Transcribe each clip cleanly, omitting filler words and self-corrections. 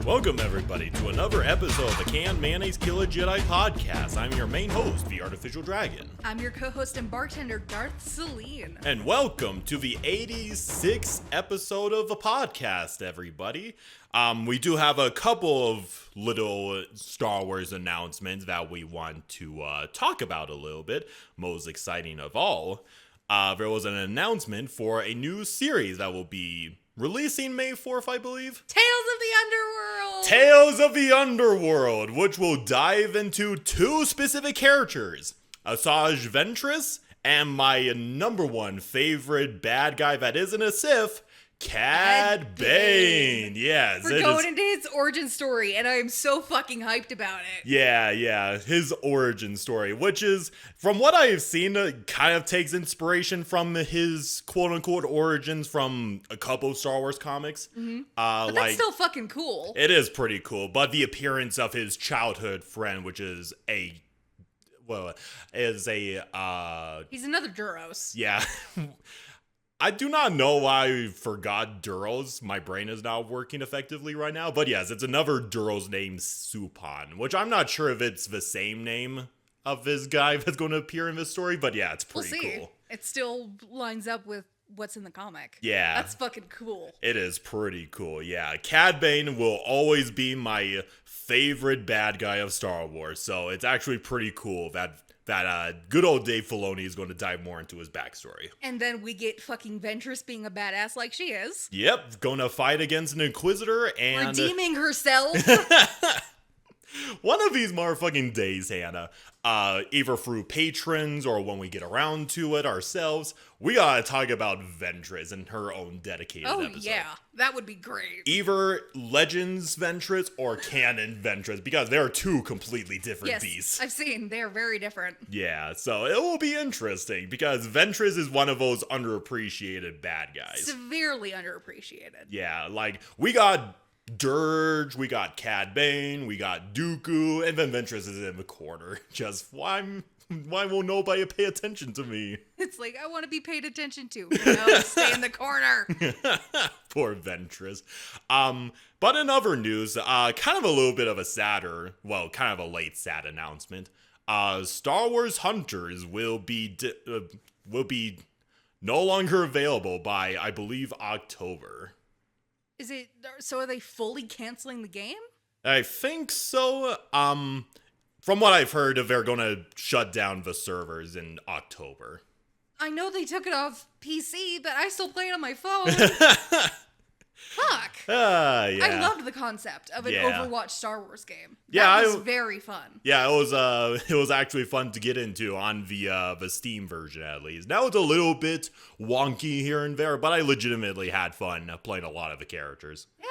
Welcome, everybody, to another episode of the Can Mayonnaise Kill a Jedi podcast. I'm your main host, the Artificial Dragon. I'm your co-host and bartender, Darth Celine. And welcome to the 86th episode of the podcast, everybody. We do have a couple of little Star Wars announcements that we want to talk about a little bit. Most exciting of all, there was an announcement for a new series that will be releasing May 4th, I believe. Tales of the Underworld! Tales of the Underworld, which will dive into two specific characters. Asajj Ventress and my number one favorite bad guy that isn't a Sith, Cad Bane. Yes. We're going into his origin story, and I am so fucking hyped about it. Yeah. His origin story, which is, from what I have seen, kind of takes inspiration from his quote-unquote origins from a couple of Star Wars comics. Mm-hmm. But that's still fucking cool. It is pretty cool, but the appearance of his childhood friend, which is he's another Duros. Yeah. I do not know why I forgot Duros. My brain is not working effectively right now. But yes, it's another Duros named Supan, which I'm not sure if it's the same name of this guy that's going to appear in this story. But yeah, it's pretty cool. It still lines up with what's in the comic. Yeah. That's fucking cool. It is pretty cool, yeah. Cad Bane will always be my favorite bad guy of Star Wars. So it's actually pretty cool that good old Dave Filoni is going to dive more into his backstory. And then we get fucking Ventress being a badass like she is. Yep, going to fight against an Inquisitor and redeeming herself. One of these motherfucking days, Hannah, either through patrons or when we get around to it ourselves, we gotta talk about Ventress and her own dedicated episode. Oh yeah, that would be great. Either Legends Ventress or Canon Ventress, because they are two completely different beasts. I've seen. They're very different. Yeah, so it will be interesting, because Ventress is one of those underappreciated bad guys. Severely underappreciated. Yeah, like, we got Dirge, we got Cad Bane, we got Dooku, and then Ventress is in the corner. Just, why won't nobody pay attention to me? It's like, I want to be paid attention to. No, stay in the corner. Poor Ventress. But in other news, kind of a little bit of a sadder, well, kind of a late sad announcement. Star Wars Hunters will be no longer available by, I believe, October. Is it, so are they fully canceling the game? I think so. From what I've heard, they're gonna shut down the servers in October. I know they took it off PC, but I still play it on my phone. Fuck. Yeah. I loved the concept of an Overwatch Star Wars game. Yeah, that was very fun. Yeah, it was actually fun to get into on the Steam version, at least. Now it's a little bit wonky here and there, but I legitimately had fun playing a lot of the characters. Yeah.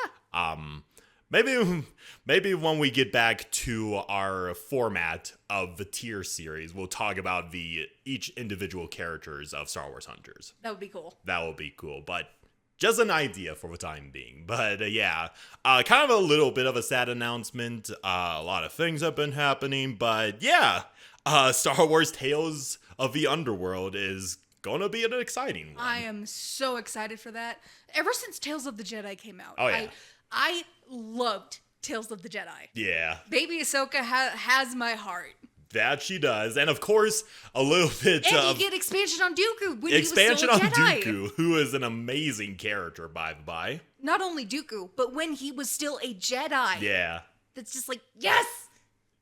Maybe when we get back to our format of the tier series, we'll talk about each individual characters of Star Wars Hunters. That would be cool. That would be cool, but just an idea for the time being. But kind of a little bit of a sad announcement. A lot of things have been happening, but yeah, Star Wars Tales of the Underworld is gonna be an exciting one. I am so excited for that. Ever since Tales of the Jedi came out, oh yeah, I loved Tales of the Jedi. Yeah, Baby Ahsoka has my heart. That she does, and of course, a little bit and of you get expansion on Dooku when he was still a Jedi. Dooku, who is an amazing character, by the by. Not only Dooku, but when he was still a Jedi. Yeah, that's just like, yes.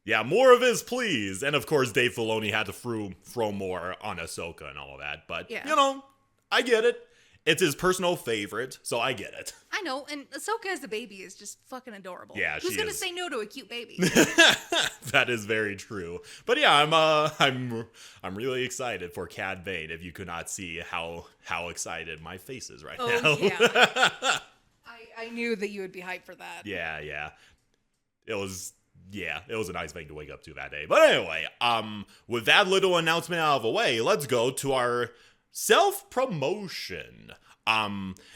Yeah, more of this, please. And of course, Dave Filoni had to throw more on Ahsoka and all of that. But you know, I get it. It's his personal favorite, so I get it. I know, and Ahsoka as a baby is just fucking adorable. Yeah, who's gonna say no to a cute baby? That is very true. But yeah, I'm really excited for Cad Bane. If you could not see how excited my face is right now. Yeah. I knew that you would be hyped for that. Yeah. It was a nice thing to wake up to that day. But anyway, with that little announcement out of the way, let's go to our self-promotion.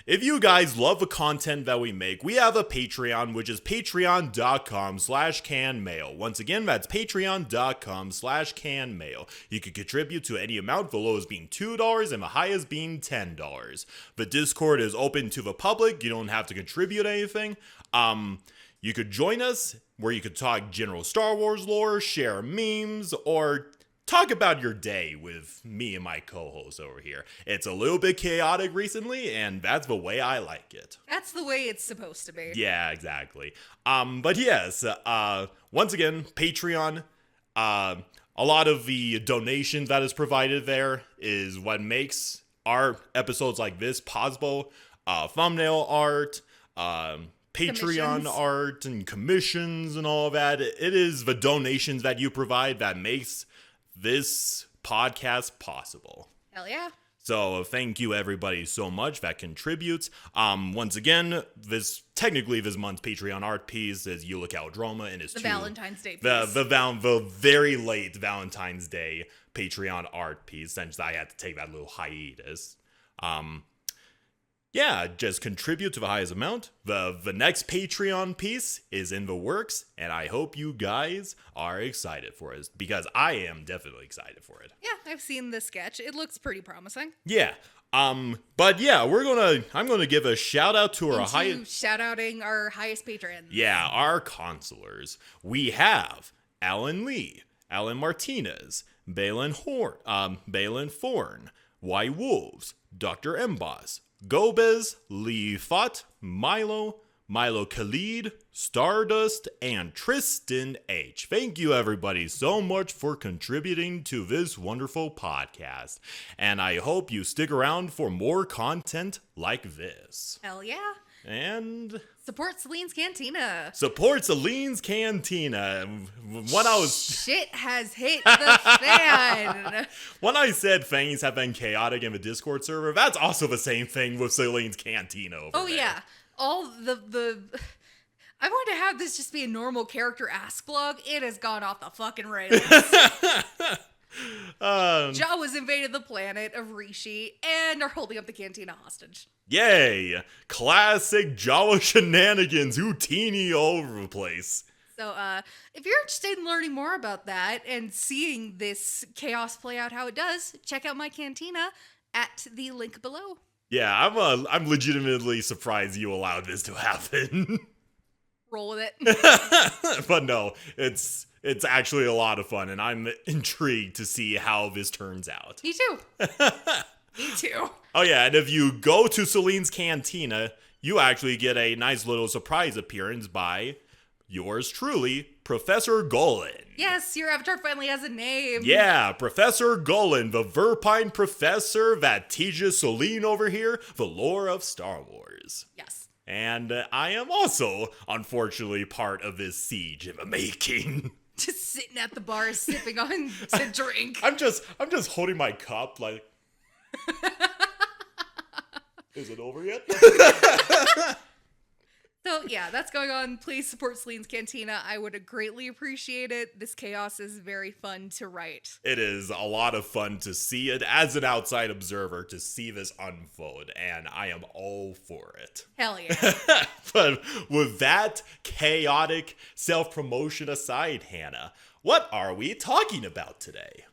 If you guys love the content that we make, we have a Patreon, which is patreon.com/canmail. Once again, that's patreon.com/canmail. You can contribute to any amount, the lowest being $2 and the highest being $10. The Discord is open to the public. You don't have to contribute anything. You could join us where you could talk general Star Wars lore, share memes, or talk about your day with me and my co-host over here. It's a little bit chaotic recently, and that's the way I like it. That's the way it's supposed to be. Yeah, exactly. But yes, once again, Patreon. A lot of the donations that is provided there is what makes our episodes like this possible. Thumbnail art, Patreon art, and commissions and all of that. It is the donations that you provide that makes this podcast possible. Hell yeah. So thank you everybody so much that contributes. Once again, this month's Patreon art piece is You Look Out Drama, and it's the Valentine's Day piece. The very late Valentine's Day Patreon art piece, since I had to take that little hiatus. Yeah, just contribute to the highest amount. The next Patreon piece is in the works, and I hope you guys are excited for it, because I am definitely excited for it. Yeah, I've seen the sketch. It looks pretty promising. Yeah. But yeah, I'm gonna give a shout out to our shout-outing our highest patrons. Yeah, our consulars. We have Alan Lee, Alan Martinez, Balin Forn, Y Wolves, Dr. Emboss, Gobez, Lee Fott, Milo Khalid, Stardust, and Tristan H. Thank you everybody so much for contributing to this wonderful podcast. And I hope you stick around for more content like this. Hell yeah. And support Celine's Cantina. Shit has hit the fan. When I said things have been chaotic in the Discord server, that's also the same thing with Celine's Cantina over there. Oh yeah. All the I want to have this just be a normal character ask blog. It has gone off the fucking rails. Jawas invaded the planet of Rishi and are holding up the cantina hostage. Yay! Classic Jawa shenanigans, Houdini all over the place. So, if you're interested in learning more about that and seeing this chaos play out how it does, check out my cantina at the link below. Yeah, I'm legitimately surprised you allowed this to happen. Roll with it. But no, it's actually a lot of fun, and I'm intrigued to see how this turns out. Me too. Me too. Oh yeah, and if you go to Celine's Cantina, you actually get a nice little surprise appearance by yours truly, Professor Golan. Yes, your avatar finally has a name. Yeah, Professor Golan, the Verpine professor that teaches Celine over here the lore of Star Wars. Yes. And I am also, unfortunately, part of this siege in the making. Just sitting at the bar sipping on to drink. I'm just holding my cup like... Is it over yet? So yeah, that's going on. Please support Celine's Cantina. I would greatly appreciate it. This chaos is very fun to write. It is a lot of fun to see it as an outside observer, to see this unfold, and I am all for it. Hell yeah. But with that chaotic self-promotion aside, Hannah, what are we talking about today?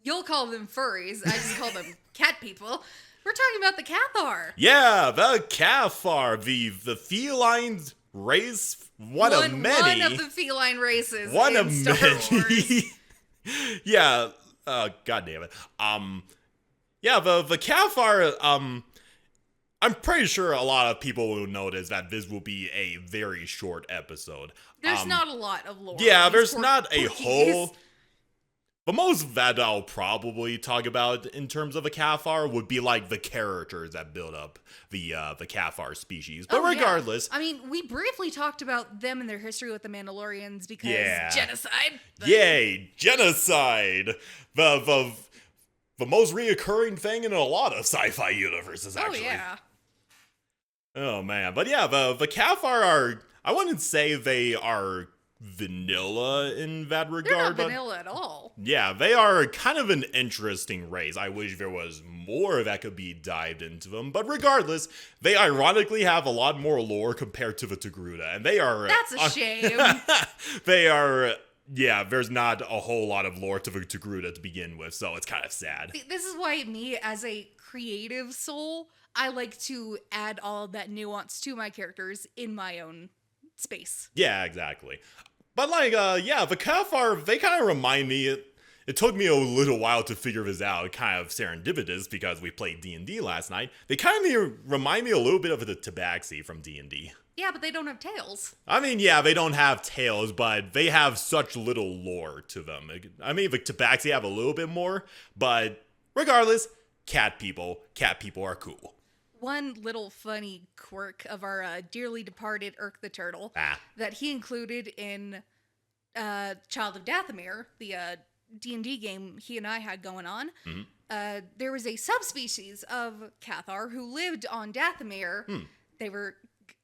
You'll call them furries. I just call them cat people. We're talking about the Cathar. Yeah, the Cathar, the feline race, one of many. One of the feline races one in of Star many. Wars. Yeah, god damn it. Yeah, the Cathar, I'm pretty sure a lot of people will notice that this will be a very short episode. There's not a lot of lore. Yeah, there's not a whole... The most that I'll probably talk about in terms of a Cathar would be like the characters that build up the Cathar species. But regardless, yeah. I mean, we briefly talked about them and their history with the Mandalorians because genocide. Yay, genocide! The most reoccurring thing in a lot of sci-fi universes, actually. Oh yeah. Oh man, but yeah, the Cathar are, I wouldn't say they are vanilla in that regard. They're not vanilla at all. Yeah, they are kind of an interesting race. I wish there was more that could be dived into them. But regardless, they ironically have a lot more lore compared to the Togruta. And they are... That's a shame. They are... Yeah, there's not a whole lot of lore to the Togruta to begin with, so it's kind of sad. This is why me, as a creative soul, I like to add all of that nuance to my characters in my own space. Yeah, exactly. But like, the Cathar, they kind of remind me. It took me a little while to figure this out, kind of serendipitous because we played D&D last night. They kind of remind me a little bit of the Tabaxi from D&D. Yeah, but they don't have tails. I mean, yeah, they don't have tails, but they have such little lore to them. I mean, the Tabaxi have a little bit more, but regardless, cat people are cool. One little funny quirk of our dearly departed Urk the Turtle that he included in Child of Dathomir, the D&D game he and I had going on. There was a subspecies of Cathar who lived on Dathomir. They were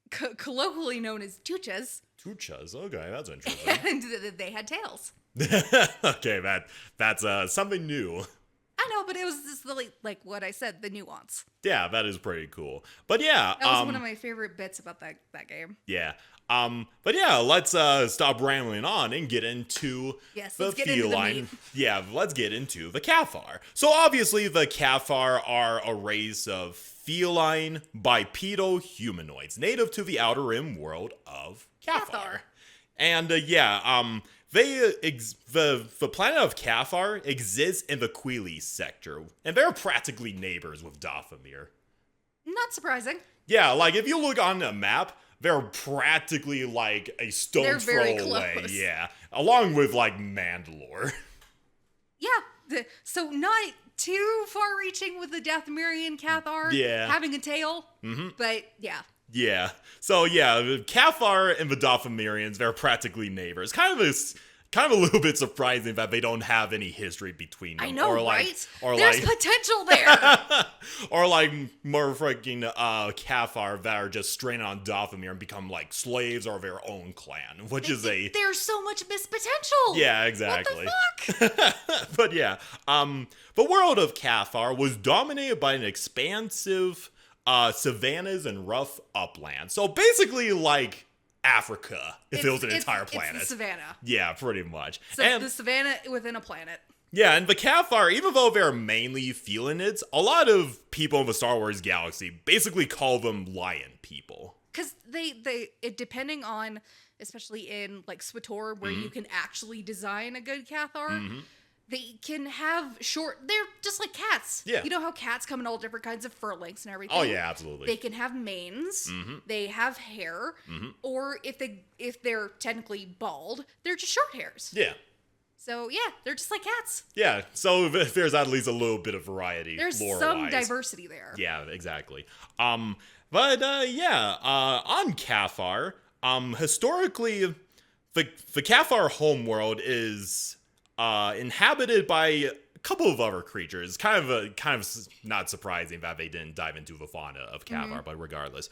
colloquially known as Tuchas. Tuchas, okay, that's interesting. And they had tails. Okay, that's something new. I know, but it was just like what I said, the nuance. Yeah, that is pretty cool. But yeah, that was one of my favorite bits about that game. Yeah. But yeah, let's stop rambling on and get into the feline. Yeah, let's get into the Cathar. So obviously the Cathar are a race of feline bipedal humanoids native to the outer rim world of Cathar. And the planet of Cathar exists in the Quili sector, and they're practically neighbors with Dathomir. Not surprising. Yeah, like if you look on a map, they're practically like a stone's throw away. Yeah, along with like Mandalore. Yeah, so not too far-reaching with the Dathomirian Cathar having a tail, but yeah. Yeah. So yeah, Cathar and the Dathomirians, they're practically neighbors. Kind of a little bit surprising that they don't have any history between them. I know, or like, right? Or there's potential there. Or like more freaking Cathar that are just straight on Dathomir and become like slaves or their own clan, which is there's so much missed potential. Yeah, exactly. What the fuck? But yeah, the world of Cathar was dominated by an expansive savannas and rough uplands. So basically like Africa, if it was an entire planet. It's the savannah. Yeah, pretty much. So and the savannah within a planet. Yeah, and the Cathar, even though they're mainly felinids, a lot of people in the Star Wars galaxy basically call them lion people. Because depending on, especially in like SWTOR, where you can actually design a good Cathar, they can have they're just like cats. Yeah. You know how cats come in all different kinds of fur lengths and everything? Oh, yeah, absolutely. They can have manes. They have hair. Or if they're technically bald, they're just short hairs. Yeah. So, yeah, they're just like cats. Yeah, so there's at least a little bit of variety. There's some diversity there. Yeah, exactly. On Cathar, historically, the Cathar homeworld is inhabited by a couple of other creatures. Kind of not surprising that they didn't dive into the fauna of Cathar, but regardless.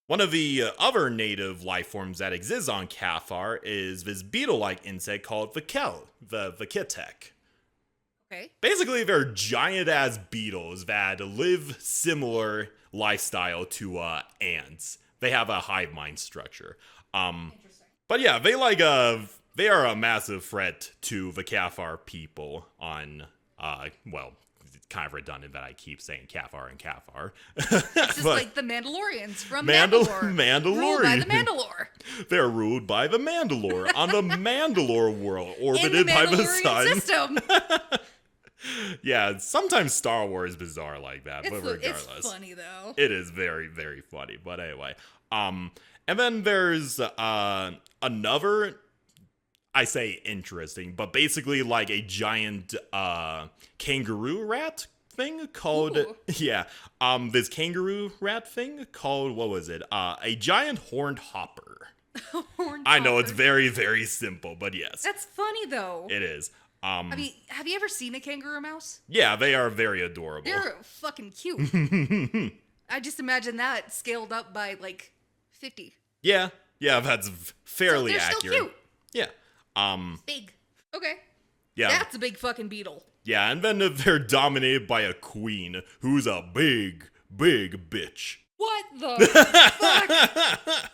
One of the other native life forms that exists on Cathar is this beetle-like insect called the Kitek. Okay. Basically, they're giant-ass beetles that live similar lifestyle to ants. They have a hive mind structure. Interesting. But yeah, they are a massive threat to the Cathar people on, it's kind of redundant that I keep saying Cathar and Cathar. It's just like the Mandalorians from Mandalore. Mandalorian. Ruled by the Mandalore. They're ruled by the Mandalore on the Mandalore world, orbited by the sun. System. Yeah, sometimes Star Wars is bizarre like that, but regardless. It's funny, though. It is very, very funny, but anyway. And then there's another, I say interesting, but basically like a giant kangaroo rat thing called, this kangaroo rat thing called, what was it? A giant horned hopper. I know, it's very, very simple, but yes. That's funny, though. It is. Have you ever seen a kangaroo mouse? Yeah, they are very adorable. They're fucking cute. I just imagine that scaled up by like 50. Yeah, that's fairly accurate. Still cute. Yeah. Big. Okay. Yeah. That's a big fucking beetle. Yeah, and then they're dominated by a queen who's a big, big bitch. What the fuck?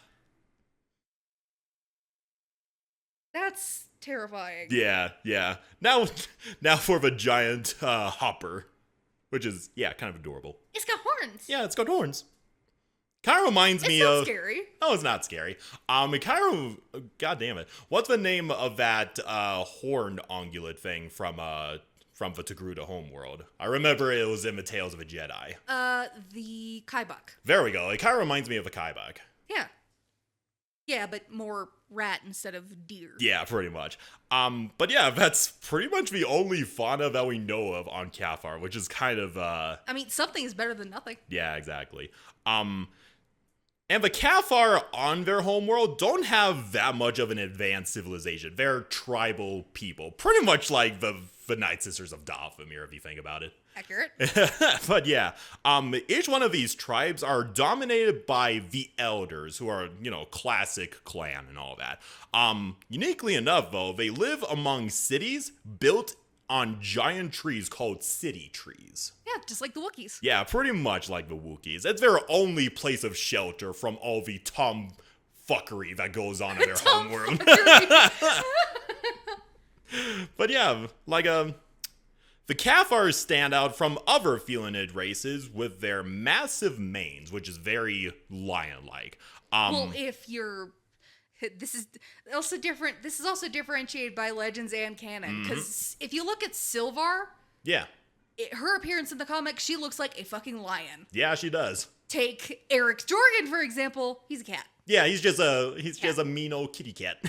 That's terrifying. Yeah. Now for the giant hopper, which is, kind of adorable. It's got horns. Yeah, it's got horns. Kind of reminds me It's not of... scary. No, it's not scary. It kind of... God damn it. What's the name of that horned ungulate thing from the Togruta homeworld? I remember it was in the Tales of a Jedi. The Kaibok. There we go. It kind of reminds me of a Kaibok. Yeah. Yeah, but more rat instead of deer. Yeah, pretty much. But yeah, that's pretty much the only fauna that we know of on Cathar, which is kind of... I mean, something is better than nothing. Yeah, exactly. And the Cathar on their homeworld don't have that much of an advanced civilization. They're tribal people. Pretty much like the Night Sisters of Dathomir, if you think about it. Accurate. But yeah, each one of these tribes are dominated by the elders, who are, classic clan and all that. Uniquely enough, though, they live among cities built on giant trees called city trees. Yeah, just like the Wookiees. Yeah, pretty much like the Wookiees. It's their only place of shelter from all the tomfuckery that goes on in their homeworld. But yeah, the Cathars stand out from other felinid races with their massive manes, which is very lion-like. Well, if you're... This is also different. This is also differentiated by Legends and canon. Because if you look at Sylvar, yeah, her appearance in the comic, she looks like a fucking lion. Yeah, she does. Take Eric Jorgen, for example. He's a cat. Yeah, he's just a mean old kitty cat.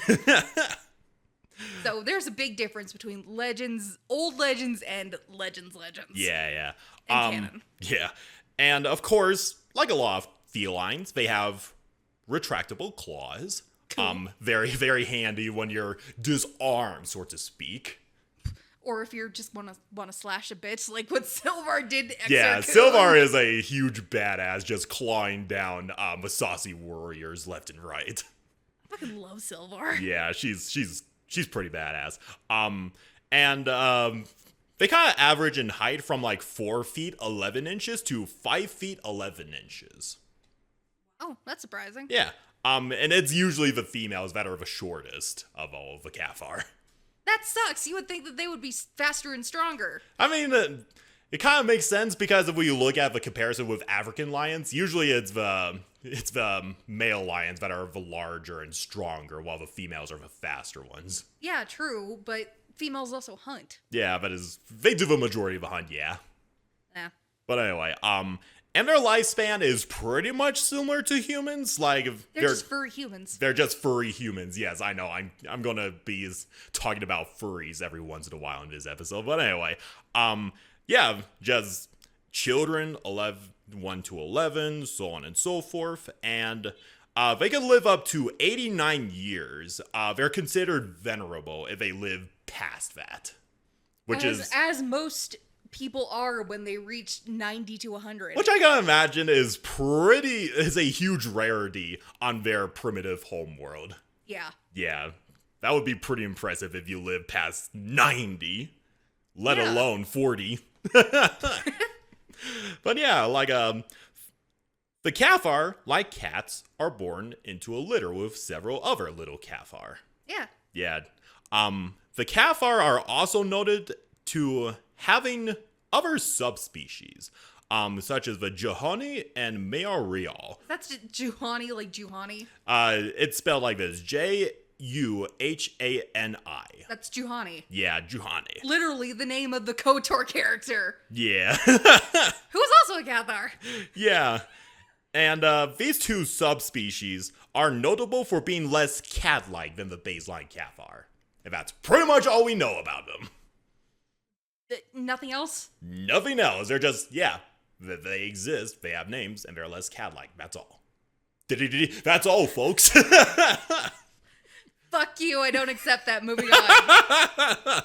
So there's a big difference between Legends, old Legends, and Legends. Yeah. And canon. Yeah. And of course, like a lot of felines, they have retractable claws. Cool. Very, very handy when you're disarmed, so to speak. Or if you just want to slash a bitch, like what Sylvar did. Yeah, Sylvar is a huge badass, just clawing down saucy warriors left and right. I fucking love Sylvar. Yeah, she's pretty badass. They kind of average in height from like 4 feet 11 inches to 5 feet 11 inches. Oh, that's surprising. Yeah. And it's usually the females that are the shortest of all of the Cathar. That sucks. You would think that they would be faster and stronger. I mean, it kind of makes sense because if we look at the comparison with African lions, usually it's the male lions that are the larger and stronger, while the females are the faster ones. Yeah, true, but females also hunt. Yeah, they do the majority of the hunt, yeah. Yeah. But anyway, and their lifespan is pretty much similar to humans. Like they're just furry humans. They're just furry humans. Yes, I know. I'm gonna be talking about furries every once in a while in this episode. But anyway, yeah, just children 1 to 11, so on and so forth, and they can live up to 89 years. They're considered venerable if they live past that, which is as most people are when they reach 90 to 100. Which I gotta imagine is a huge rarity on their primitive homeworld. Yeah. Yeah. That would be pretty impressive if you live past 90, let alone 40. But yeah, like, the Cathar, like cats, are born into a litter with several other little Cathar. Yeah. Yeah. The Cathar are also noted to having other subspecies, such as the Juhani and Mayonnaise. That's Juhani, like Juhani? It's spelled like this, Juhani. That's Juhani. Yeah, Juhani. Literally the name of the KOTOR character. Yeah. Who is also a Cathar. Yeah. And these two subspecies are notable for being less cat-like than the baseline Cathar. And that's pretty much all we know about them. Nothing else? Nothing else. They're just, they exist, they have names, and they're less cat-like. That's all. That's all, folks. Fuck you, I don't accept that. Moving on.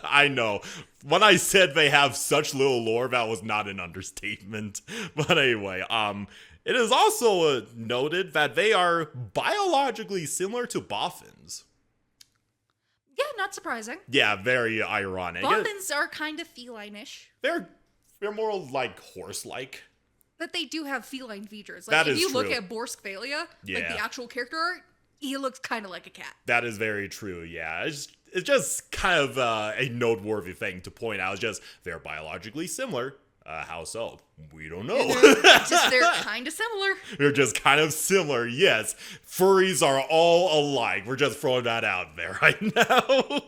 I know. When I said they have such little lore, that was not an understatement. But anyway, it is also noted that they are biologically similar to boffins. Yeah, not surprising. Yeah, very ironic. Boffins are kind of feline-ish. They're more like horse-like. But they do have feline features. Like, that if is you true. look at Borskvalia, like the actual character art, he looks kind of like a cat. That is very true, yeah. It's just kind of a noteworthy thing to point out. It's just, they're biologically similar. How so? We don't know. They're kind of similar. They're just kind of similar, yes. Furries are all alike. We're just throwing that out there right now.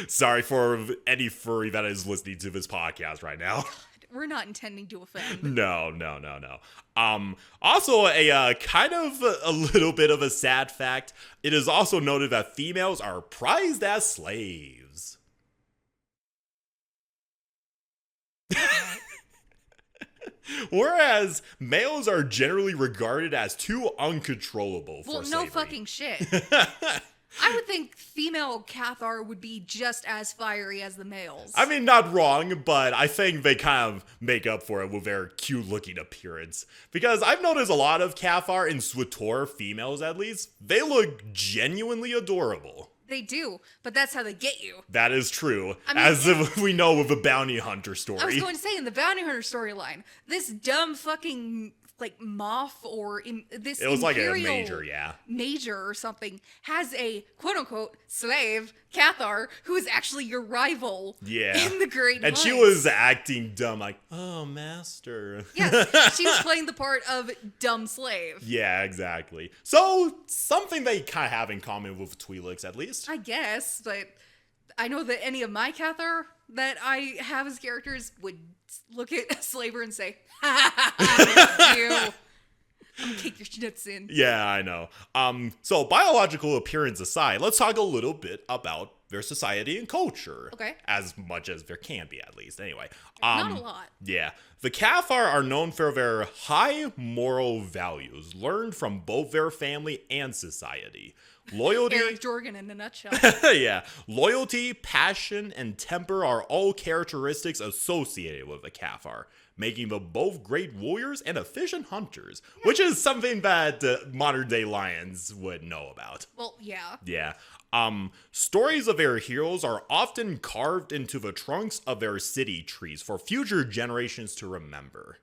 Sorry for any furry that is listening to this podcast right now. We're not intending to offend. No. Also, a kind of a little bit of a sad fact. It is also noted that females are prized as slaves. Whereas males are generally regarded as too uncontrollable for slavery. No fucking shit. I would think female Cathar would be just as fiery as the males. I mean, not wrong, but I think they kind of make up for it with their cute-looking appearance. Because I've noticed a lot of Cathar and Switor females, at least, they look genuinely adorable. They do, but that's how they get you. That is true, as we know with the bounty hunter story. I was going to say, in the bounty hunter storyline, this dumb fucking moth or this it was like a major or something has a quote-unquote slave Cathar who is actually your rival in the Great and Mines. She was acting dumb like, oh, master. Yes, she was playing the part of dumb slave. Yeah, exactly. So something they kind of have in common with Twi'leks, at least. I guess, but I know that any of my Cathar that I have as characters would look at a slaver and say, you. I'm gonna kick your nuts in. Yeah, I know. So biological appearance aside, let's talk a little bit about their society and culture. Okay. As much as there can be, at least. Anyway. Not a lot. Yeah. The Cathar are known for their high moral values, learned from both their family and society. Loyalty. Eric Jorgen in a nutshell. Yeah. Loyalty, passion, and temper are all characteristics associated with the Cathar, making them both great warriors and efficient hunters, which is something that modern-day lions would know about. Well, yeah. Yeah. Stories of their heroes are often carved into the trunks of their city trees for future generations to remember.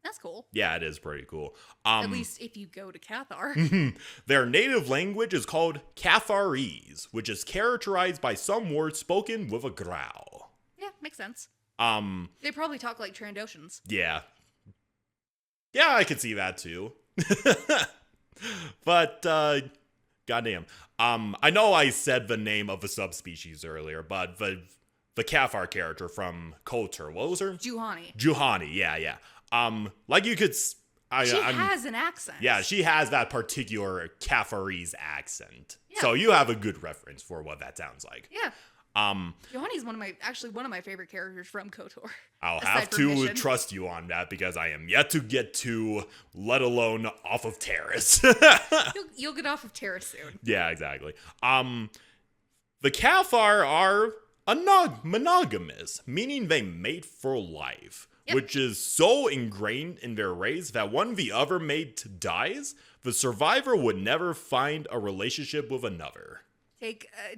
That's cool. Yeah, it is pretty cool. At least if you go to Cathar. Their native language is called Catharese, which is characterized by some words spoken with a growl. Yeah, makes sense. They probably talk like Trandoshans. Yeah. Yeah, I could see that too. But, goddamn. I know I said the name of the subspecies earlier, but the Cathar character from Cathar, what was her? Juhani, yeah. Like you could... She has an accent. Yeah, she has that particular Catharese accent. Yeah. So you have a good reference for what that sounds like. Yeah. Juhani's one of my favorite characters from KOTOR. I'll have to trust you on that because I am yet to get to, let alone off of Terrace. You'll get off of Terrace soon. Yeah, exactly. The Cathar are monogamous, meaning they mate for life, which is so ingrained in their race that when the other mate dies, the survivor would never find a relationship with another.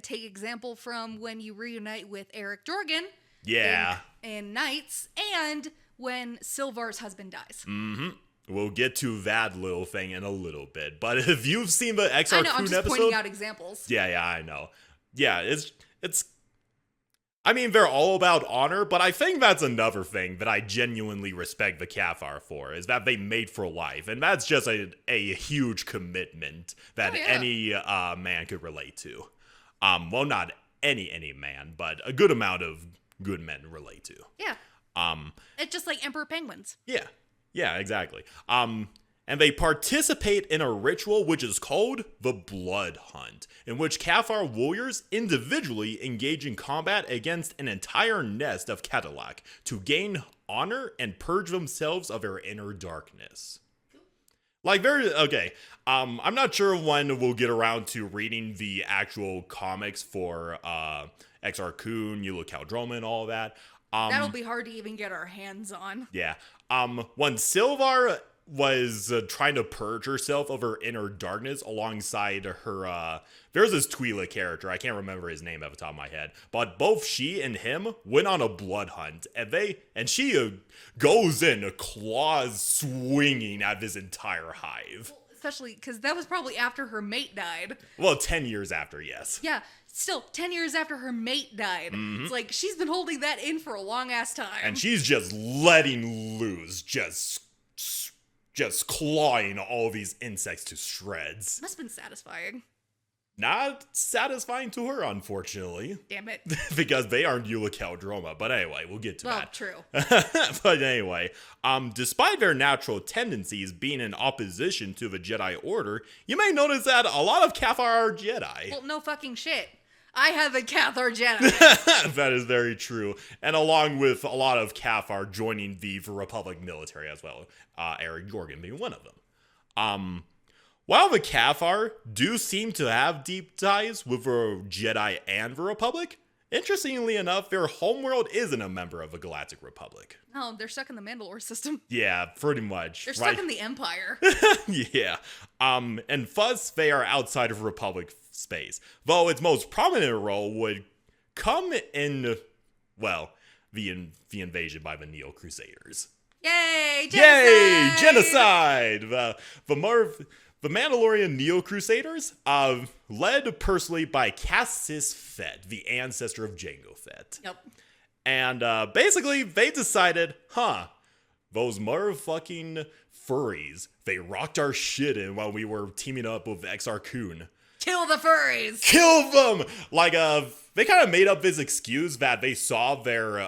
Take example from when you reunite with Eric Jorgen. Yeah. In Knights, and when Sylvar's husband dies. Mm-hmm. We'll get to that little thing in a little bit. But if you've seen the XR Coon episode... I'm just pointing out examples. Yeah, I know. Yeah, it's... I mean, they're all about honor, but I think that's another thing that I genuinely respect the Cathar for, is that they mate for life. And that's just a huge commitment that any man could relate to. Well, not any man, but a good amount of good men relate to. Yeah. It's just like emperor penguins. Yeah, exactly. And they participate in a ritual which is called the Blood Hunt, in which Cathar warriors individually engage in combat against an entire nest of Cadillac to gain honor and purge themselves of their inner darkness. Okay, I'm not sure when we'll get around to reading the actual comics for XR Coon, Yula Caldroma, and all that. That'll be hard to even get our hands on. Yeah. When Sylvar was trying to purge herself of her inner darkness alongside her, there's this Twi'lek character, I can't remember his name off the top of my head, but both she and him went on a blood hunt, and she goes in, claws swinging at this entire hive. Well, especially because that was probably after her mate died. Well, 10 years after, yes. Yeah, still 10 years after her mate died. It's like she's been holding that in for a long ass time. And she's just letting loose, just clawing all these insects to shreds. Must have been satisfying. Not satisfying to her, unfortunately. Damn it. Because they aren't Eulachaldroma. But anyway, we'll get to that. True. But anyway, despite their natural tendencies being in opposition to the Jedi Order, you may notice that a lot of Cathar are Jedi. Well, no fucking shit. I have a Cathar Jedi. That is very true. And along with a lot of Cathar joining the Republic military as well. Eric Jorgen being one of them. While the Cathar do seem to have deep ties with the Jedi and the Republic, interestingly enough, their homeworld isn't a member of the Galactic Republic. No, they're stuck in the Mandalore system. Yeah, pretty much. They're stuck in the Empire. Yeah. And thus, they are outside of Republic space. Though its most prominent role would come in, well, the invasion by the Neo Crusaders. Yay! Genocide! Yay! Genocide! The Mandalorian Neo Crusaders, led personally by Cassis Fett, the ancestor of Jango Fett. Yep. And basically, they decided, those motherfucking furries, they rocked our shit in while we were teaming up with XR Kun. Kill the furries! Kill them! Like, they kind of made up this excuse that they saw them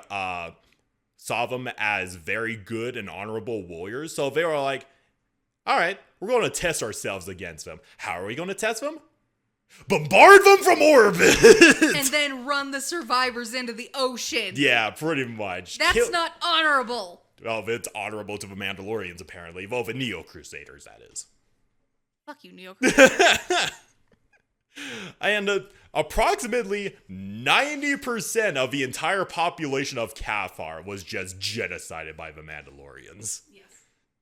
as very good and honorable warriors. So they were like, all right, we're going to test ourselves against them. How are we going to test them? Bombard them from orbit! And then run the survivors into the ocean. Yeah, pretty much. That's not honorable. Well, it's honorable to the Mandalorians, apparently. Well, the Neo Crusaders, that is. Fuck you, Neo Crusaders. And approximately 90% of the entire population of Cathar was just genocided by the Mandalorians. Yes.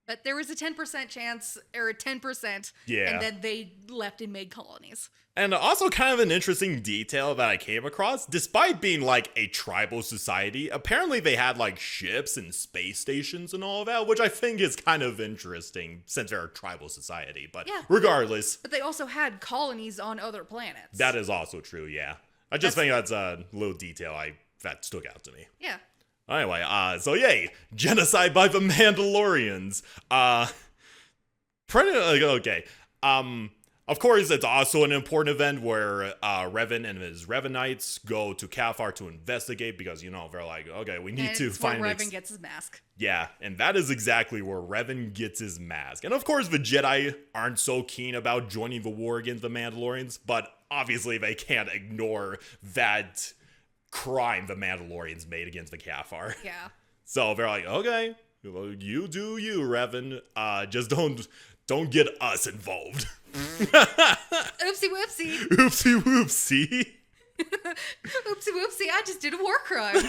But there was a 10% chance, or a 10%, yeah. And then they left and made colonies. And also kind of an interesting detail that I came across, despite being like a tribal society, apparently they had like ships and space stations and all of that, which I think is kind of interesting since they're a tribal society. But regardless. But they also had colonies on other planets. That is also true, yeah. I just think that's a little detail that stuck out to me. Yeah. Anyway, so yay, genocide by the Mandalorians. Okay. Of course, it's also an important event where Revan and his Revanites go to Cathar to investigate because, they're like, okay, we need to find... where Revan gets his mask. Yeah, and that is exactly where Revan gets his mask. And of course, the Jedi aren't so keen about joining the war against the Mandalorians, but obviously they can't ignore that crime the Mandalorians made against the Cathar. Yeah. So they're like, okay, you do you, Revan. Just don't get us involved. Oopsie whoopsie. Oopsie whoopsie. Oopsie whoopsie, I just did a war crime.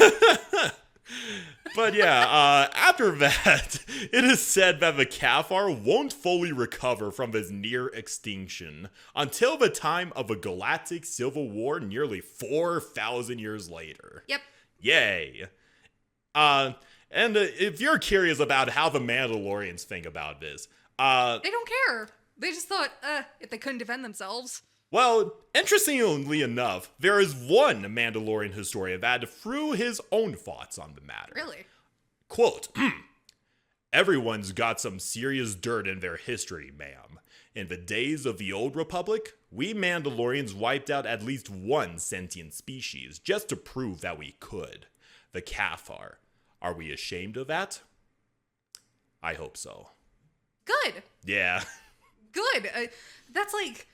But yeah, after that, it is said that the Cathar won't fully recover from this near extinction until the time of a galactic civil war nearly 4,000 years later. Yep. Yay. And if you're curious about how the Mandalorians think about this, they don't care. They just thought, if they couldn't defend themselves. Well, interestingly enough, there is one Mandalorian historian that threw his own thoughts on the matter. Really? Quote, everyone's got some serious dirt in their history, ma'am. In the days of the Old Republic, we Mandalorians wiped out at least one sentient species just to prove that we could. The Cathar. Are we ashamed of that? I hope so. Good. Yeah. Good. That's like...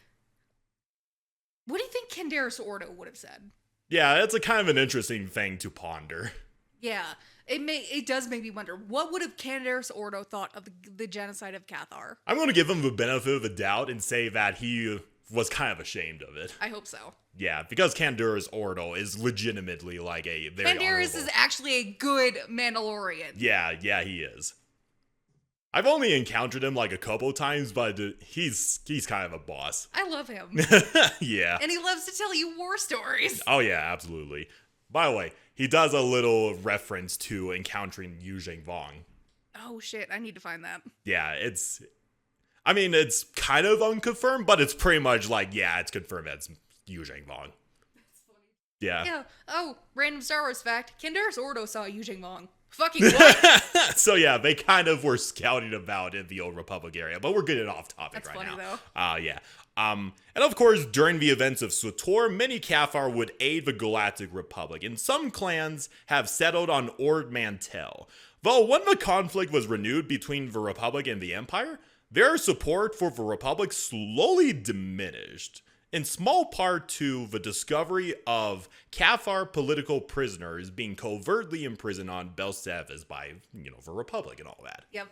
What do you think Candaris Ordo would have said? Yeah, it's a kind of an interesting thing to ponder. Yeah, it does make me wonder, what would have Candaris Ordo thought of the genocide of Cathar? I'm going to give him the benefit of the doubt and say that he was kind of ashamed of it. I hope so. Yeah, because Candaris Ordo is legitimately like a very Candaris is actually a good Mandalorian. Yeah, he is. I've only encountered him like a couple times, but he's kind of a boss. I love him. Yeah. And he loves to tell you war stories. Oh yeah, absolutely. By the way, he does a little reference to encountering Yuzheng Vong. Oh shit, I need to find that. Yeah, it's kind of unconfirmed, but it's pretty much like, yeah, it's confirmed that's Yuzheng Vong. Yeah. Yeah. Oh, random Star Wars fact. Candaris Ordo saw Yujing Vong. Fucking what? So yeah, they kind of were scouting about in the Old Republic area, but we're getting off topic That's right funny, now. Yeah. And of course, during the events of SWTOR, many Cathar would aid the Galactic Republic, and some clans have settled on Ord Mantell. Though when the conflict was renewed between the Republic and the Empire, their support for the Republic slowly diminished, in small part to the discovery of Cathar political prisoners being covertly imprisoned on Belsavis by, the Republic and all that. Yep.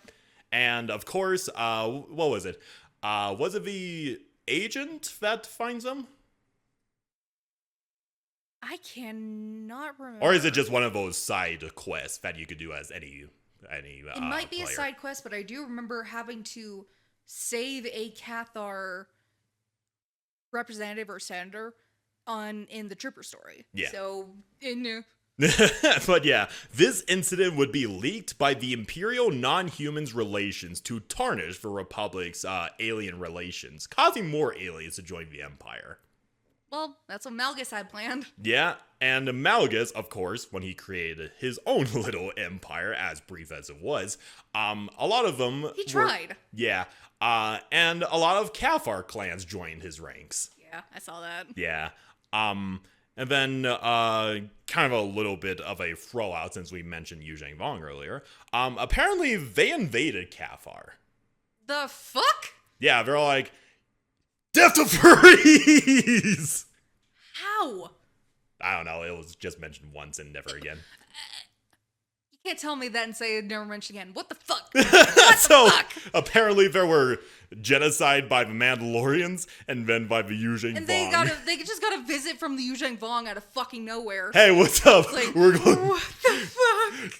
And of course, what was it? Was it the agent that finds them? I cannot remember. Or is it just one of those side quests that you could do as any It might be player? a side quest, but I do remember having to save a Cathar representative or senator in the Trooper story. Yeah. So, But yeah, this incident would be leaked by the Imperial non-humans relations to tarnish the Republic's alien relations, causing more aliens to join the Empire. well, that's what Malgus had planned. Yeah, and Malgus, of course, when he created his own little empire, as brief as it was, a lot of them... He tried. And a lot of Cathar clans joined his ranks. Yeah, I saw that. Yeah. And then, kind of a little bit of a throw-out, since we mentioned Yuzhang Vong earlier. Apparently, they invaded Cathar. The fuck? Yeah, they're like, death to furries! How? I don't know, it was just mentioned once and never again. You can't tell me that and say it never mentioned again. What the fuck? What So, the fuck? apparently there were genocide by the Mandalorians and then by the Yuzhang And Vong. they just got a visit from the Yuzhang Vong out of fucking nowhere. Hey, what's up? Like, We're going... what the fuck?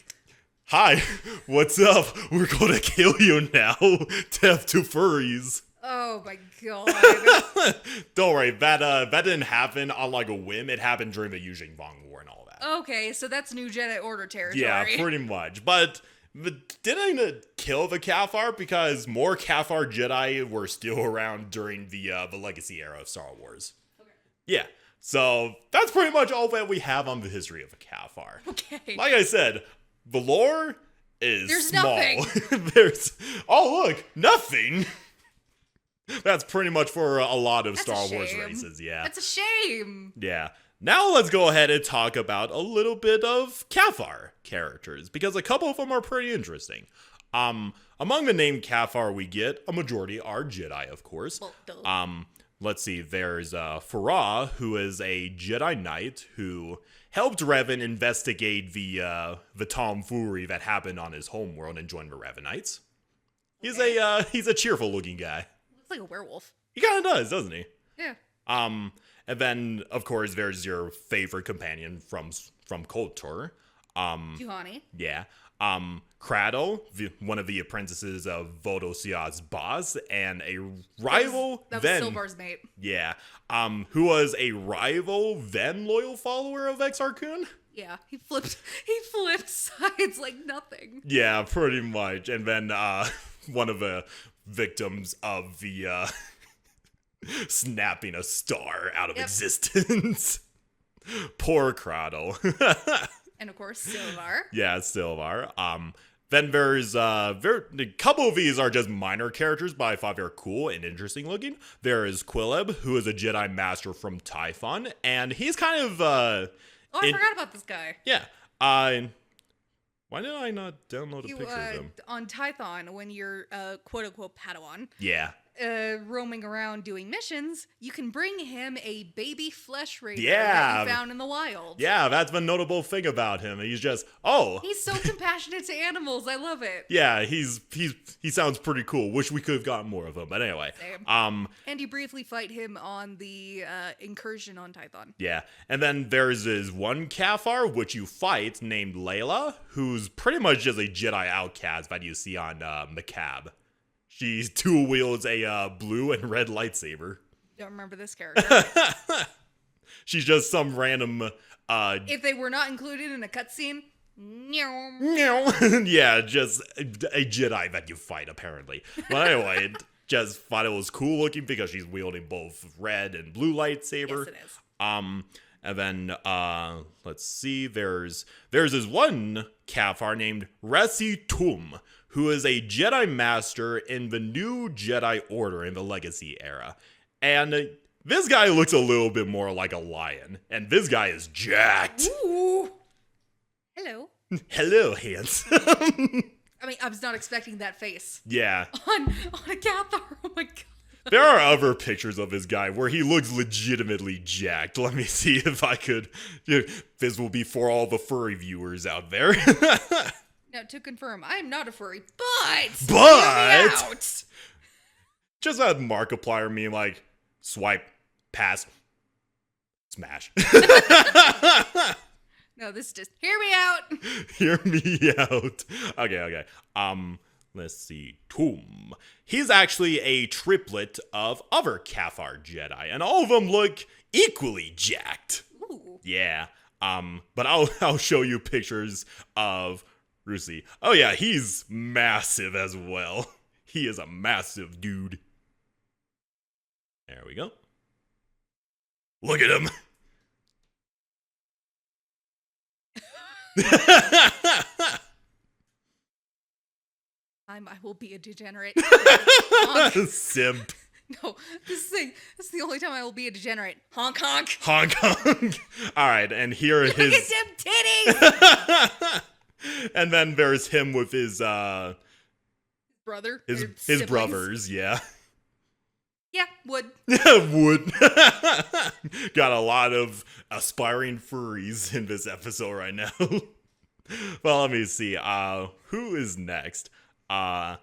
Hi, what's up? We're gonna kill you now. Death to furries. Oh my god. Don't worry, that didn't happen on like a whim. It happened during the Yuzhang Vong War and all that. Okay, so that's New Jedi Order territory. Yeah, pretty much. But didn't it kill the Cathar because more Cathar Jedi were still around during the Legacy era of Star Wars? Okay. Yeah. So that's pretty much all that we have on the history of the Cathar. Okay. Like I said, the lore is There's small. nothing. Look, nothing. That's pretty much for a lot of That's Star a Wars shame. races, yeah. That's a shame. Yeah. Now let's go ahead and talk about a little bit of Cathar characters, because a couple of them are pretty interesting. Among the name Cathar we get, a majority are Jedi, of course. Well, duh. Let's see, there's Farah, who is a Jedi Knight who helped Revan investigate the tomfoolery that happened on his homeworld and joined the Revanites. He's a cheerful looking guy. Looks like a werewolf. He kind of does, doesn't he? Yeah. And then, of course, there's your favorite companion from KOTOR. Juhani. Yeah. Cradle, one of the apprentices of Vodosia's boss, and a rival That was Silvar's mate. Yeah. Who was a rival then loyal follower of Exar Kun? Yeah, he flipped sides like nothing. Yeah, pretty much. And then one of the victims of the snapping a star out of existence. Poor Cradle. And of course, Silvar. Yeah, Silvar. Then there's a couple of these are just minor characters, but I thought they were cool and interesting looking. There is Quileb, who is a Jedi Master from Typhon, and he's kind of I forgot about this guy. Yeah. Why did I not download a picture of him? On Tython, when you're quote unquote Padawan, Yeah. roaming around doing missions, you can bring him a baby flesh raider Yeah. that you found in the wild. Yeah, that's the notable thing about him. He's just, He's so compassionate to animals. I love it. yeah, he sounds pretty cool. Wish we could have gotten more of him. But anyway. Same. And you briefly fight him on the incursion on Tython. Yeah. And then there's this one Cathar, which you fight, named Layla, who's pretty much just a Jedi outcast that you see on Macab. She dual wields a blue and red lightsaber. Don't remember this character. She's just some random. If they were not included in a cutscene, Yeah, just a Jedi that you fight, apparently. But anyway, just thought it was cool looking because she's wielding both red and blue lightsaber. yes, it is. And then, let's see, there's this one Cathar named Resi Tum, who is a Jedi Master in the new Jedi Order in the Legacy era. And this guy looks a little bit more like a lion, and this guy is jacked. Ooh. Hello. Hello, handsome. I mean, I was not expecting that face. Yeah. On a Cathar. Oh my god. There are other pictures of this guy where he looks legitimately jacked. Let me see if I could. This will be for all the furry viewers out there. Now, to confirm, I am not a furry, but hear me out. Just had Markiplier me like swipe, pass, smash. No, this is just hear me out. Hear me out. Okay. Let's see. Tum. He's actually a triplet of other Cathar Jedi, and all of them look equally jacked. Ooh. Yeah. But I'll show you pictures of Rusi. Oh yeah, he's massive as well. He is a massive dude. There we go. Look at him. I will be a degenerate. Simp. No, this is the only time I will be a degenerate. Honk honk. Honk honk. All right, and here Look his. at them titties. And then there's him with his brother. his brothers. Yeah. Yeah, would. Would. Got a lot of aspiring furries in this episode right now. Well, let me see. Who is next? And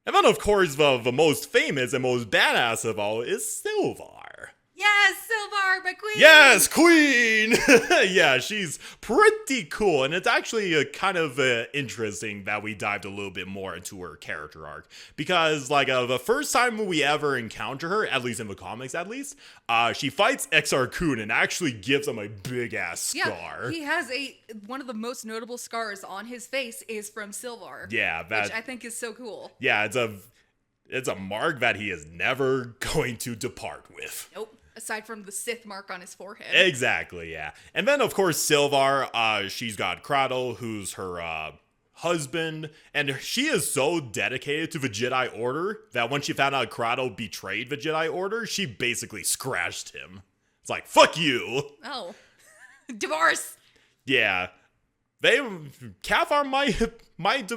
then, of course, the most famous and most badass of all is Silvar. Yes, Silvar, my queen. Yes, queen. Yeah, she's pretty cool, and it's actually kind of interesting that we dived a little bit more into her character arc, because like the first time we ever encounter her, at least in the comics, she fights Exar Kun and actually gives him a big ass scar. Yeah, he has one of the most notable scars on his face is from Silvar. Yeah, which I think is so cool. Yeah, it's a mark that he is never going to depart with. Nope. Aside from the Sith mark on his forehead. Exactly, yeah. And then, of course, Silvar, she's got Cradle, who's her husband, and she is so dedicated to the Jedi Order that when she found out Cradle betrayed the Jedi Order, she basically scratched him. It's like, fuck you! Oh. Divorce! Yeah. Cathar might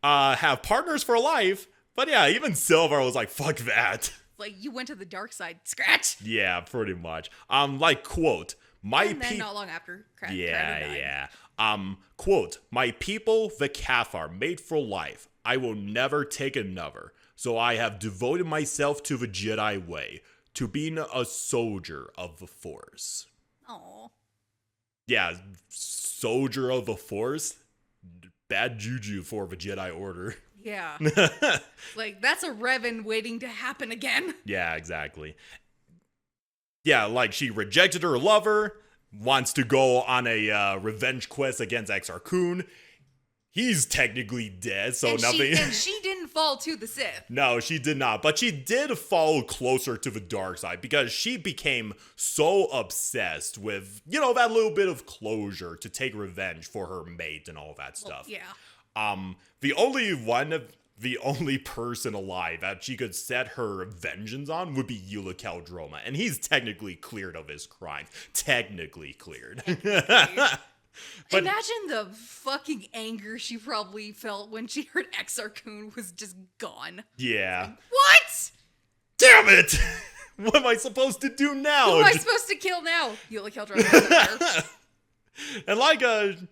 have partners for life, but yeah, even Silvar was like, fuck that. Like, you went to the dark side. Scratch. Yeah, pretty much. Like, quote, and then not long after, yeah. Quote, my people, the Cathar, made for life. I will never take another. So I have devoted myself to the Jedi way, to being a soldier of the Force. Aww. Yeah, soldier of the Force. Bad juju for the Jedi Order. Yeah. Like, that's a Revan waiting to happen again. Yeah, exactly. Yeah, like, she rejected her lover, wants to go on a revenge quest against Exar Kun. He's technically dead, so nothing... And she didn't fall to the Sith. No, she did not. But she did fall closer to the dark side because she became so obsessed with, that little bit of closure to take revenge for her mate and all that stuff. Well, yeah. The only person alive that she could set her vengeance on would be Eula Kaldroma, and he's technically cleared of his crimes. Technically cleared. But imagine the fucking anger she probably felt when she heard Exar Kun was just gone. Yeah. Like, what? Damn it! What am I supposed to do now? Who am I supposed to kill now? Eula Kaldroma. And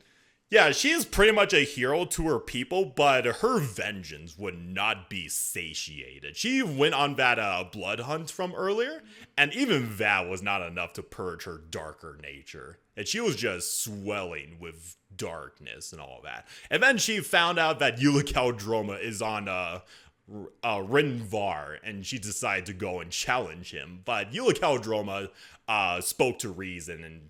yeah, she is pretty much a hero to her people, but her vengeance would not be satiated. She went on that blood hunt from earlier, and even that was not enough to purge her darker nature. And she was just swelling with darkness and all that. And then she found out that Eula Kaldroma is on Rinvar, and she decided to go and challenge him. But Eula Kaldroma spoke to reason and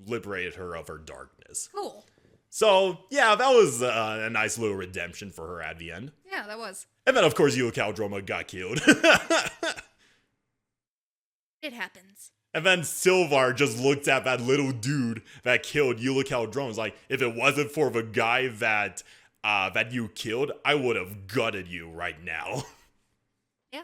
liberated her of her darkness. Cool. So, yeah, that was a nice little redemption for her at the end. Yeah, that was. And then, of course, Eula Kaldroma got killed. It happens. And then Silvar just looks at that little dude that killed Yulikel Drones. Like, if it wasn't for the guy that you killed, I would have gutted you right now. Yeah.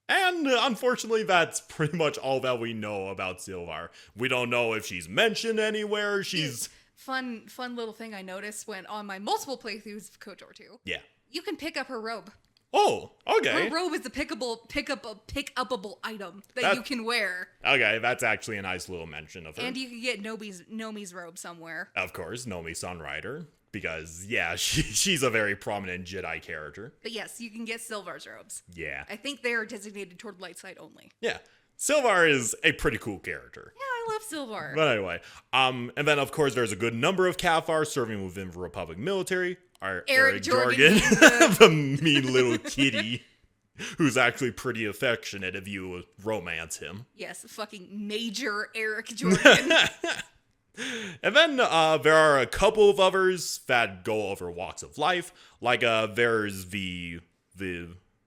And unfortunately, that's pretty much all that we know about Silvar. We don't know if she's mentioned anywhere. She's... Fun little thing I noticed when on my multiple playthroughs of KOTOR 2. Yeah. You can pick up her robe. Oh, okay. Her robe is a pick-upable item that you can wear. Okay, that's actually a nice little mention of her. And you can get Nomi's robe somewhere. Of course, Nomi Sunrider. Because, yeah, she's a very prominent Jedi character. But yes, you can get Silvar's robes. Yeah. I think they are designated toward light side only. Yeah. Silvar is a pretty cool character. Yeah, I love Silvar. But anyway, and then, of course, there's a good number of Cathar serving within the Republic military. Our Eric Jorgen, the mean little kitty, who's actually pretty affectionate if you romance him. Yes, fucking Major Eric Jorgen. And then there are a couple of others that go over walks of life. Like there's the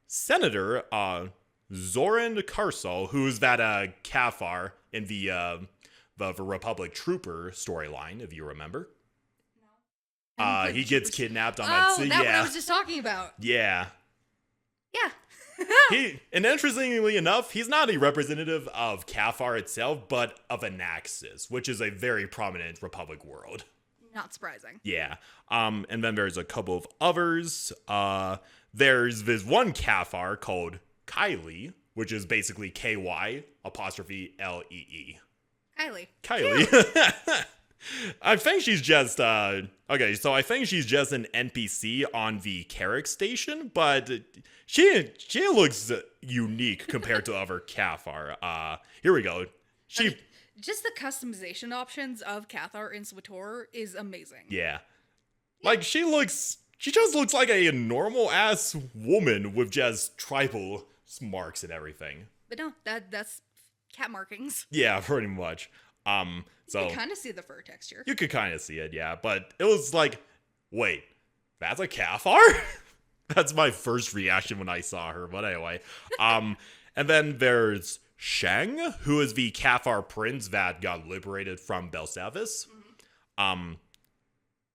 Senator Zoran Karsal, who's that Cathar in the Republic Trooper storyline, if you remember. He gets kidnapped on that. Oh, that's what I was just talking about. Yeah. Yeah. And interestingly enough, he's not a representative of Cathar itself, but of Anaxis, which is a very prominent Republic world. Not surprising. Yeah. And then there's a couple of others. There's this one Cathar called Kylie, which is basically KY 'Lee. Kylie. I think she's just okay, so I think she's just an NPC on the Carrick station, but she looks unique compared to other Cathar. Here we go. Just the customization options of Cathar in SWTOR is amazing. Yeah. Like she just looks like a normal ass woman with just tribal marks and everything. But no, that's cat markings. Yeah, pretty much. So you can kind of see the fur texture. You could kind of see it, yeah. But it was like, wait, that's a Cathar? That's my first reaction when I saw her. But anyway, and then there's Shang, who is the Cathar prince that got liberated from Belsavis. Mm-hmm.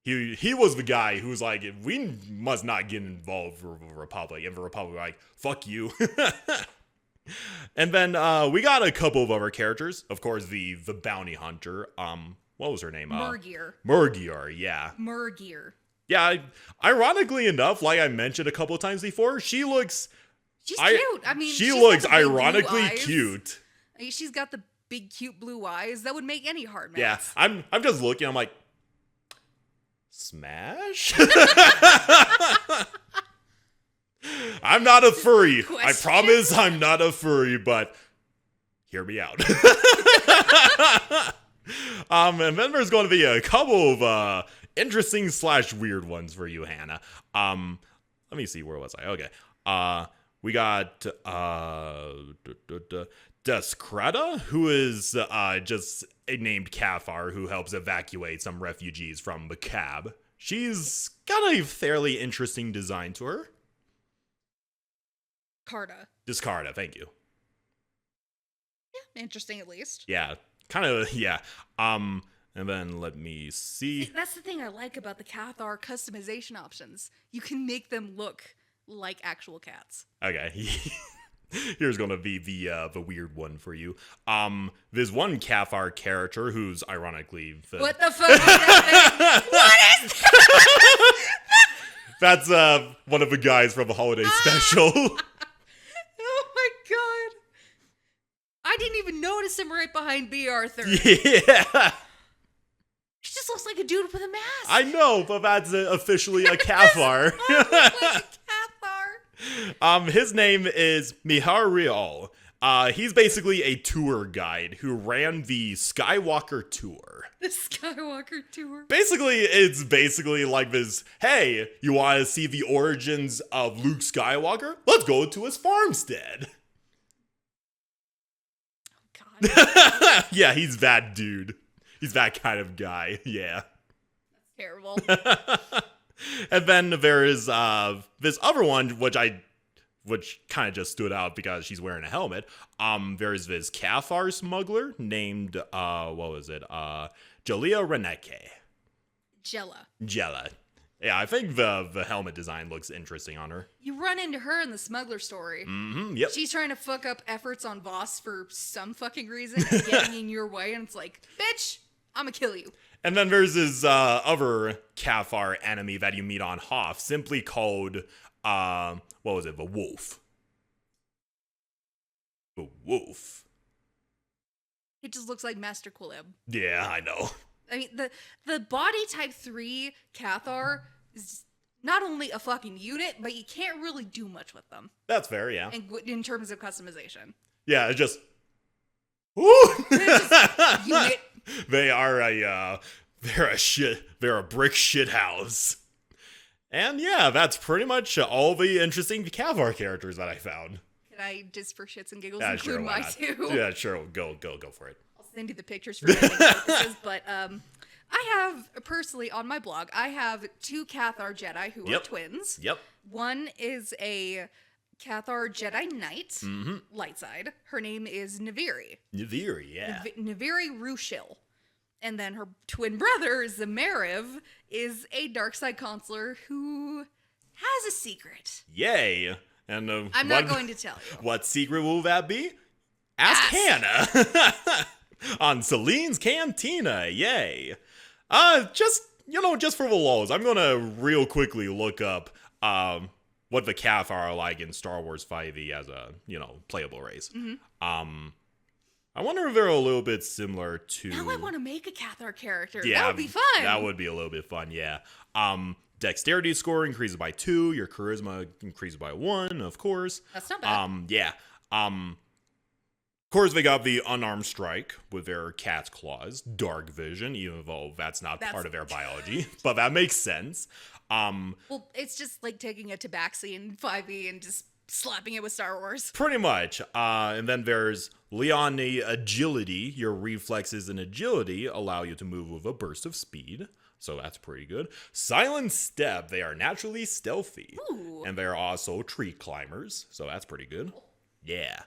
He was the guy who was like, we must not get involved with the Republic. And the Republic was like, fuck you. And then we got a couple of other characters. Of course, the bounty hunter. What was her name? Murgier, yeah. Murgier. Yeah, ironically enough, like I mentioned a couple of times before, she's cute. I mean, she looks ironically cute. I mean, she's got the big, cute blue eyes that would make any heart melt. Yeah, I'm just looking. I'm like, smash. I'm not a furry. I promise I'm not a furry, but hear me out. And then there's going to be a couple of interesting / weird ones for you, Hannah. Let me see, where was I? Okay. We got Descreta, who is just a named Cathar who helps evacuate some refugees from the cab. She's got a fairly interesting design to her. Discarda, thank you. Yeah, interesting at least. Yeah, kind of, yeah. And then let me see. That's the thing I like about the Cathar customization options. You can make them look like actual cats. Okay. Here's gonna be the weird one for you. There's one Cathar character who's ironically what the fuck is that? What is that? That's one of the guys from the holiday special. Oh my god. I didn't even notice him right behind B. Arthur. Yeah. He just looks like a dude with a mask. I know, but that's officially a Cathar. His name is Mihariel. He's basically a tour guide who ran the Skywalker tour. The Skywalker tour? Basically, it's basically like this, hey, you want to see the origins of Luke Skywalker? Let's go to his farmstead. Oh, God. Yeah, he's that dude. He's that kind of guy, yeah. That's terrible. And then there is this other one, which I which kind of just stood out because she's wearing a helmet. There's this Cathar smuggler named, what was it? Jalia Reneke. Jella. Yeah, I think the helmet design looks interesting on her. You run into her in the smuggler story. Mm-hmm, yep. She's trying to fuck up efforts on Voss for some fucking reason and getting in your way, and it's like, bitch, I'm gonna kill you. And then there's this other Cathar enemy that you meet on Hoth, simply called, what was it? The Wolf. The Wolf. It just looks like Master Quilib. Yeah, I know. I mean, the body type 3 Cathar is not only a fucking unit, but you can't really do much with them. That's fair, yeah. In terms of customization. Yeah, it's just... Woo! Just unit. They're a brick shit house. And yeah, that's pretty much all the interesting Cathar characters that I found. Can I, just for shits and giggles, include my two? Yeah, sure. Go for it. I'll send you the pictures for editing purposes, but I have, personally, on my blog, I have 2 Cathar Jedi who are twins. Yep. One is a Cathar Jedi Knight, light side. Her name is Naviri. Naviri, yeah. Naviri Rushil. And then her twin brother, Zamariv, is a dark side consular who has a secret. Yay. And I'm not going to tell you. What secret will that be? Ask Hannah. On Celine's Cantina. Yay. Just for the lulz, I'm going to real quickly look up what the Cathar are like in Star Wars 5e as a, playable race. Mm-hmm. I wonder if they're a little bit similar to... Now I want to make a Cathar character. Yeah, that would be fun. That would be a little bit fun, yeah. Dexterity score increases by 2. Your charisma increases by 1, of course. That's not bad. Yeah. Of course, they got the unarmed strike with their cat's claws. Dark vision, even though that's part of their biology. But that makes sense. Well, it's just like taking a tabaxi in 5e and just slapping it with Star Wars. Pretty much. And then there's Leone agility. Your reflexes and agility allow you to move with a burst of speed. So that's pretty good. Silent step. They are naturally stealthy. Ooh. And they're also tree climbers. So that's pretty good. Yeah.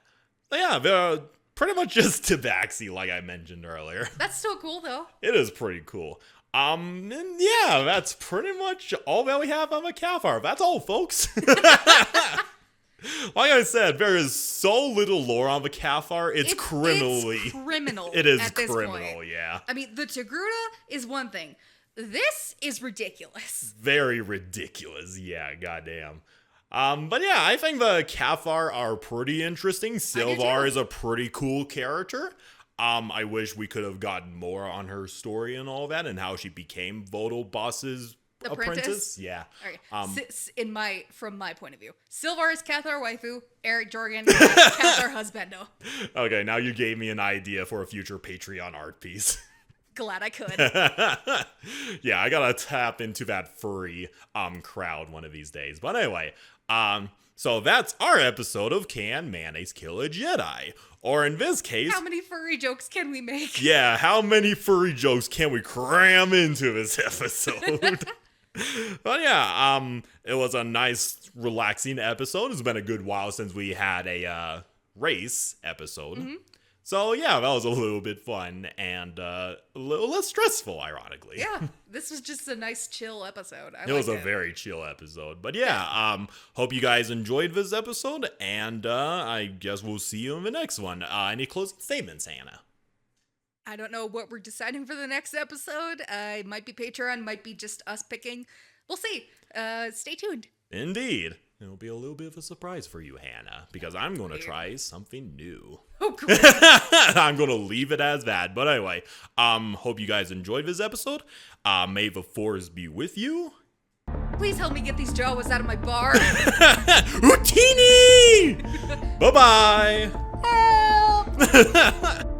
But yeah, they're pretty much just tabaxi, like I mentioned earlier. That's still cool, though. It is pretty cool. And yeah, that's pretty much all that we have on the Cathar. That's all, folks. Like I said, there is so little lore on the Cathar. It's criminally. It's criminal. It is at this criminal, point. Yeah. I mean, the Togruta is one thing. This is ridiculous. Very ridiculous. Yeah, goddamn. But yeah, I think the Cathar are pretty interesting. Silvar is a pretty cool character. I wish we could have gotten more on her story and all that, and how she became Vodal Boss's apprentice. Yeah. Okay. From my point of view, Silvar is Cathar waifu. Eric Jorgen is Cathar husbando. Okay, now you gave me an idea for a future Patreon art piece. Glad I could. Yeah, I gotta tap into that furry crowd one of these days. But anyway, so that's our episode of Can Mayonnaise Kill a Jedi? Or in this case... How many furry jokes can we make? Yeah, how many furry jokes can we cram into this episode? But yeah, it was a nice, relaxing episode. It's been a good while since we had a race episode. Mm-hmm. So yeah, that was a little bit fun and a little less stressful, ironically. Yeah, this was just a nice chill episode. It was a very chill episode. But yeah, hope you guys enjoyed this episode, and I guess we'll see you in the next one. Any closing statements, Hannah? I don't know what we're deciding for the next episode. It might be Patreon, might be just us picking. We'll see. Stay tuned. Indeed. It'll be a little bit of a surprise for you, Hannah, because I'm going to try something new. Oh, great. I'm going to leave it as that. But anyway, hope you guys enjoyed this episode. May the Force be with you. Please help me get these Jawas out of my bar. Utini! Bye-bye. Help!